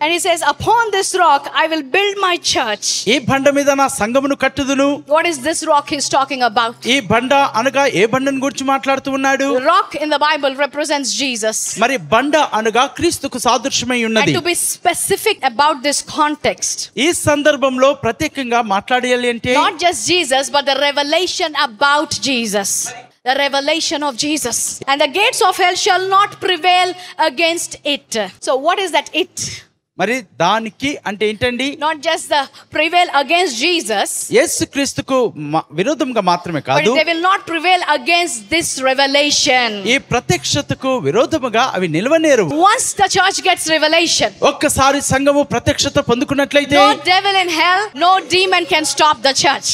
And he says, upon this rock I will build my church. ఈ బండ మీద నా సంఘమును కట్టుదును. What is this rock he's talking about? ఈ బండ అనగా ఏ బండను గురించి మాట్లాడుతూ ఉన్నాడు? Rock in the Bible represents Jesus. మరి బండ అనగా క్రీస్తుకు సాదృశ్యమై ఉన్నది. And to be specific about this context, ఈ సందర్భంలో ప్రత్యేకంగా మాట్లాడాలి అంటే not just Jesus but the revelation about Jesus. The revelation of Jesus. And the gates of hell shall not prevail against it. So what is that it? మరి దానికి అంటే ఏంటండి? Not just the prevail against Jesus, యేసుక్రీస్తుకు విరోధంగా మాత్రమే but కాదు, they will not prevail against this revelation. ఈ ప్రత్యక్షతకు విరోధముగా అవి నిలవనేరు. Once the church gets revelation, ఒక్కసారి సంఘము ప్రత్యక్షత పొందుకున్నట్లయితే no devil in hell, no demon can stop the church.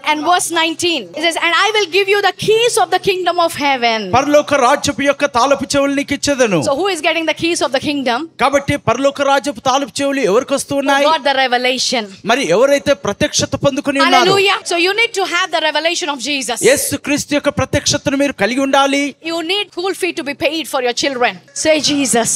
And verse 19, it says, and I will give you the keys of the kingdom of heaven. పరలోక రాజ్యపు యొక్క తాళపు చెవులు నీకు ఇచ్చేదను. So who is getting the keys of the kingdom? కాబట్టి పరలోక రాజ్యపు తాళపు చెవులు ఎవరికి వస్తూ ఉన్నాయి? God, the revelation. మరి ఎవరైతే ప్రత్యక్షత పొందుకుని ఉన్నారు? Hallelujah. So you need to have the revelation of Jesus. యేసుక్రీస్తు యొక్క ప్రత్యక్షతను మీరు కలిగి ఉండాలి. You need school fee to be paid for your children. Say Jesus.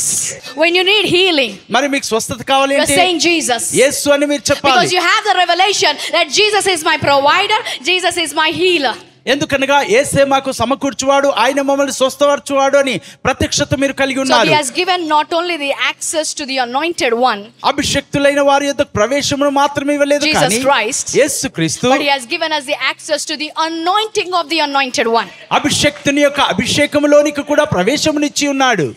When you need healing, మరి మీకు స్వస్థత కావాలి you're అంటే saying Jesus. యేసు అని మీరు చెప్పాలి. Because you have the revelation that Jesus is my provider, Jesus is my healer. ఎందుకనగా యేసే మాకు సమకూర్చువాడు, ఆయన మమ్మల్ని స్వస్థపరచువాడు అని ప్రత్యక్షత మీరు కలిగి So ఉన్నారు. he has given not only the access to the anointed one, అభిషక్తులైన వారి యొక్క ప్రవేశమును మాత్రమే ఇవ్వలేదు Jesus కానీ Christ, యేసుక్రీస్తు, but he has given us the access to the anointing of the anointed one. అభిషక్తుని యొక్క అభిషేకములోనికి కూడా ప్రవేశమునిచ్చి ఉన్నాడు.